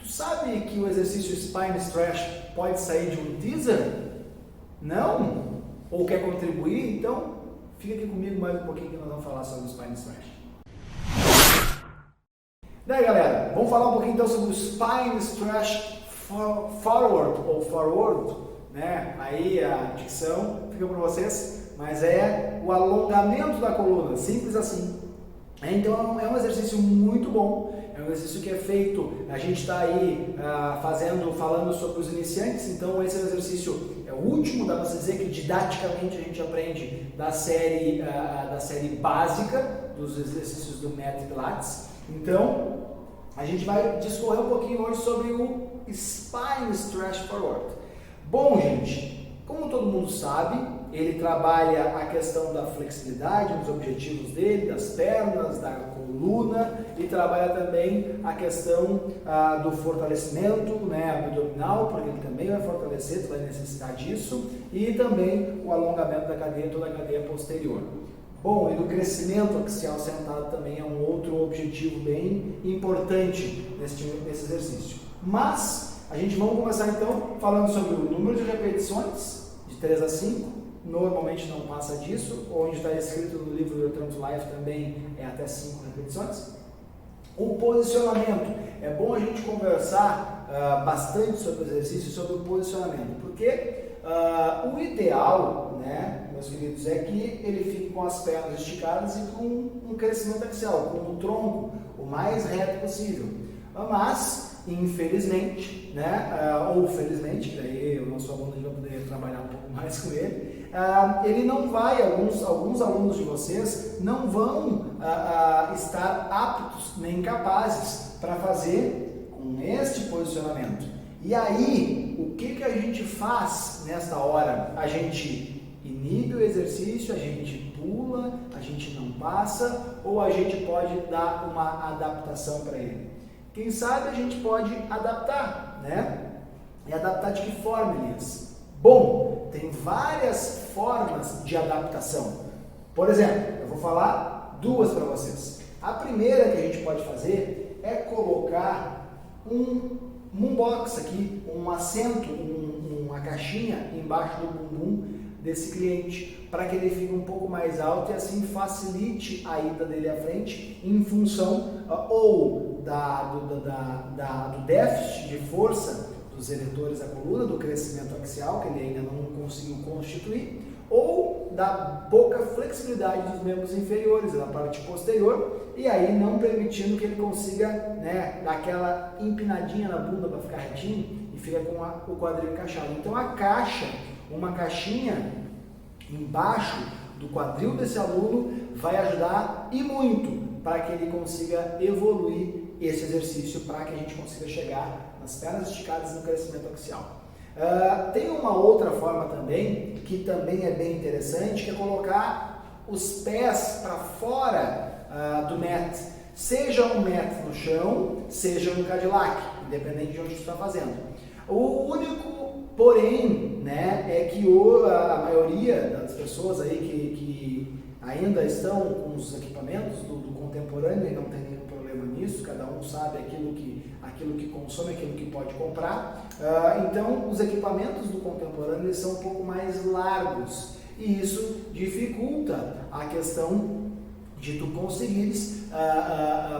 Tu sabe que o exercício Spine Stretch pode sair de um teaser? Não? Ou quer contribuir? Então, fica aqui comigo mais um pouquinho que nós vamos falar sobre o Spine Stretch. Daí, galera, vamos falar um pouquinho então sobre o Spine Stretch Forward ou Forward, né? Aí a dicção fica para vocês, mas é o alongamento da coluna, simples assim. Então é um exercício muito bom, é um exercício que é feito, a gente está aí falando sobre os iniciantes, então esse é o exercício, é o último, dá para se dizer que didaticamente a gente aprende da série básica dos exercícios do método Pilates. Então a gente vai discorrer um pouquinho hoje sobre o Spine Stretch Forward. Bom, gente, como todo mundo sabe, ele trabalha a questão da flexibilidade, dos objetivos dele, das pernas, da coluna, e trabalha também a questão do fortalecimento, né, abdominal, porque ele também vai fortalecer, tu vai necessitar disso, e também o alongamento da cadeia, toda a cadeia posterior. Bom, e do crescimento axial sentado também é um outro objetivo bem importante nesse exercício. Mas a gente vamos começar então falando sobre o número de repetições, de 3 a 5, normalmente não passa disso, onde está escrito no livro do Return to Life também é até 5 repetições. O posicionamento, é bom a gente conversar bastante sobre o exercício, sobre o posicionamento, porque o ideal, né, meus queridos, é que ele fique com as pernas esticadas e com um crescimento axial, com o tronco o mais reto possível. Mas, infelizmente, né, ou felizmente, que daí o nosso aluno vai poder trabalhar um pouco mais com ele não vai, alguns alunos de vocês não vão estar aptos nem capazes para fazer com este posicionamento. E aí, o que a gente faz nesta hora? A gente inibe o exercício, a gente pula, a gente não passa, ou a gente pode dar uma adaptação para ele? Quem sabe a gente pode adaptar, né? E adaptar de que forma, Elias? Bom, tem várias formas de adaptação. Por exemplo, eu vou falar duas para vocês. A primeira que a gente pode fazer é colocar um box aqui, um assento, uma caixinha embaixo do bumbum desse cliente, para que ele fique um pouco mais alto e assim facilite a ida dele à frente em função ou do déficit de força dos eretores da coluna, do crescimento axial, que ele ainda não conseguiu constituir, ou da pouca flexibilidade dos membros inferiores, na parte posterior, e aí não permitindo que ele consiga, né, dar aquela empinadinha na bunda para ficar retinho e fica com o quadril encaixado. Então uma caixinha embaixo do quadril desse aluno vai ajudar e muito para que ele consiga evoluir esse exercício, para que a gente consiga chegar nas pernas esticadas no crescimento axial. Tem uma outra forma também, que também é bem interessante, que é colocar os pés para fora do mat, seja um mat no chão, seja no Cadillac, independente de onde você está fazendo. O único porém, né, é que a maioria das pessoas aí que ainda estão com os equipamentos do contemporâneo, e não tem nenhum problema nisso, cada um sabe aquilo que consome, aquilo que pode comprar. Então, os equipamentos do contemporâneo eles são um pouco mais largos e isso dificulta a questão de tu conseguires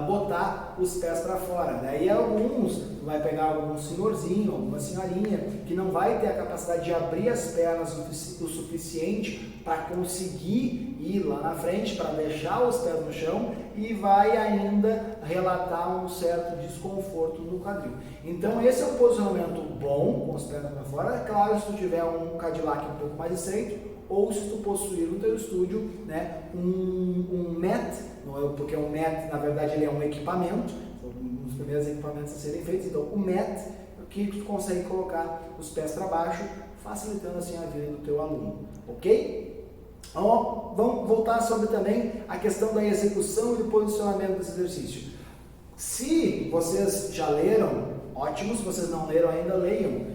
botar os pés para fora. Daí alguns, vai pegar algum senhorzinho, alguma senhorinha, que não vai ter a capacidade de abrir as pernas o suficiente para conseguir ir lá na frente, para deixar os pés no chão e vai ainda relatar um certo desconforto no quadril. Então esse é um posicionamento bom, com os pés para fora. É claro, se tu tiver um Cadillac um pouco mais estreito, ou se tu possuir no teu estúdio, né, um mat, porque um mat na verdade ele é um equipamento, um dos primeiros equipamentos a serem feitos. Então o mat, que tu consegue colocar os pés para baixo, facilitando assim a vida do teu aluno, ok? Então, vamos voltar sobre também a questão da execução e do posicionamento desse exercício. Se vocês já leram, ótimo. Se vocês não leram ainda, leiam.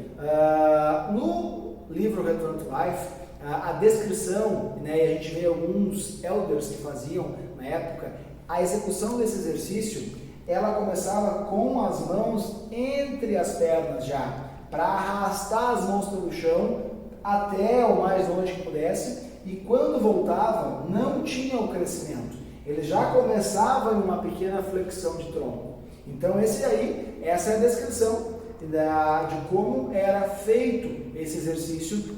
No livro Return to Life, a descrição, né, e a gente vê alguns elders que faziam na época, a execução desse exercício, ela começava com as mãos entre entre as pernas já, para arrastar as mãos pelo chão até o mais longe que pudesse, e quando voltava não tinha o crescimento, ele já começava em uma pequena flexão de tronco. Então essa é a descrição de como era feito esse exercício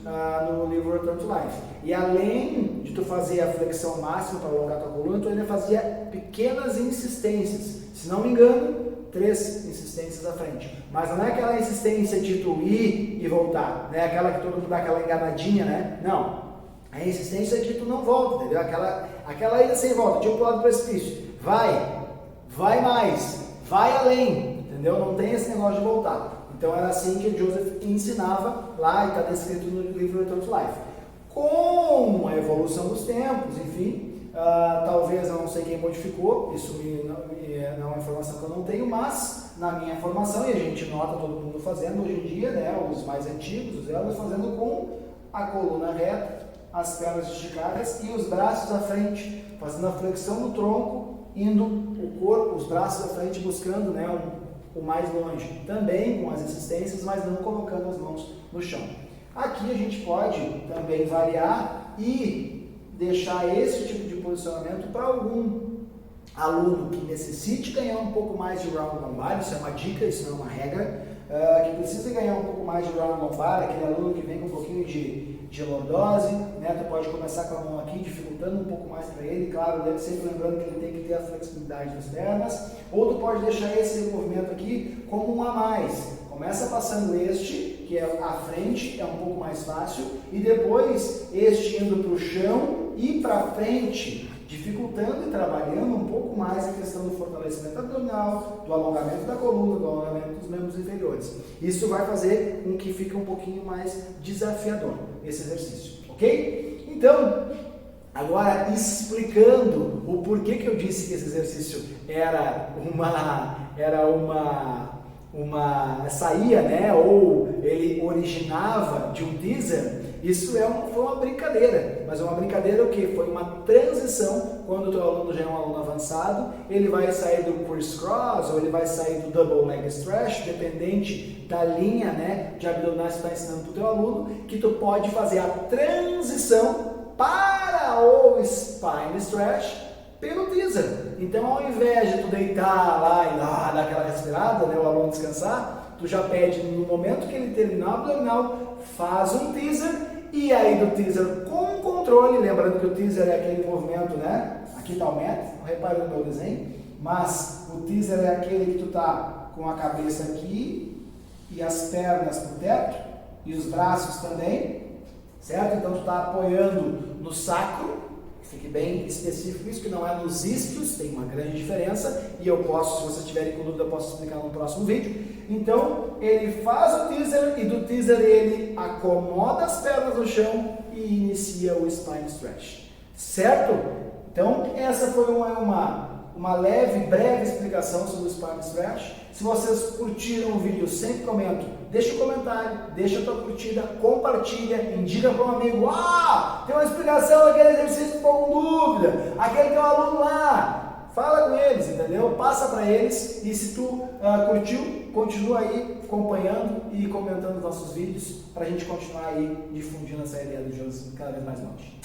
no livro Return to Life. E além de tu fazer a flexão máxima para alongar tua coluna, tu ainda fazia pequenas insistências. Se não me engano, 3 insistências à frente. Mas não é aquela insistência de tu ir e voltar, né? Aquela que todo mundo dá aquela enganadinha, né? Não. A insistência de tu não volta, entendeu? Aquela ida sem volta, tipo pro lado do precipício. Vai mais, vai além, entendeu? Não tem esse negócio de voltar. Então era assim que Joseph ensinava lá e está descrito no livro Return to Life. Com a evolução dos tempos, enfim, talvez eu não sei quem modificou, isso não é uma informação que eu não tenho, mas na minha formação, e a gente nota todo mundo fazendo hoje em dia, né, os mais antigos, os elas fazendo com a coluna reta, as pernas esticadas e os braços à frente, fazendo a flexão do tronco, indo o corpo, os braços à frente, buscando, né, o mais longe, também com as insistências, mas não colocando as mãos no chão. Aqui a gente pode também variar e deixar esse tipo de posicionamento para algum aluno que necessite ganhar um pouco mais de round lombar, isso é uma dica, isso não é uma regra, que precisa ganhar um pouco mais de round lombar, aquele aluno que vem com um pouquinho de lordose, né? Tu pode começar com a mão aqui, dificultando um pouco mais para ele, claro, sempre lembrando que ele tem que ter a flexibilidade das pernas, ou tu pode deixar esse movimento aqui como um a mais. Começa passando este, que é à frente, é um pouco mais fácil, e depois este indo para o chão e para frente, dificultando e trabalhando um pouco mais a questão do fortalecimento abdominal, do alongamento da coluna, do alongamento dos membros inferiores. Isso vai fazer com que fique um pouquinho mais desafiador esse exercício, ok? Então, agora explicando o porquê que eu disse que esse exercício saía, né, ou ele originava de um teaser, isso foi uma brincadeira, mas uma brincadeira o que? Foi uma transição, quando o teu aluno já é um aluno avançado, ele vai sair do criss-cross, ou ele vai sair do double leg stretch, dependente da linha, né, de abdominais que tu está ensinando para o teu aluno, que tu pode fazer a transição para o spine stretch pelo teaser. Então, ao invés de tu deitar lá e dar aquela respirada, né, o aluno descansar, tu já pede, no momento que ele terminar o abdominal, faz um teaser, e aí do teaser com controle, lembrando que o teaser é aquele movimento, né, aqui está o método, repare no meu desenho, mas o teaser é aquele que tu tá com a cabeça aqui, e as pernas pro teto, e os braços também, certo? Então tu está apoiando no sacro, fique bem específico isso, que não é nos isquios, tem uma grande diferença, e eu posso, se vocês tiverem com dúvida, eu posso explicar no próximo vídeo. Então, ele faz o teaser, e do teaser ele acomoda as pernas no chão e inicia o spine stretch, certo? Então, essa foi uma leve, breve explicação sobre o spine stretch. Se vocês curtiram o vídeo, sempre comento, deixa um comentário, deixa a tua curtida, compartilha, indica para um amigo, tem uma explicação daquele exercício, ficou com dúvida, aquele teu aluno lá, fala com eles, entendeu? Passa para eles, e se tu curtiu, continua aí acompanhando e comentando nossos vídeos, para a gente continuar aí difundindo essa ideia do Joseph cada vez mais longe.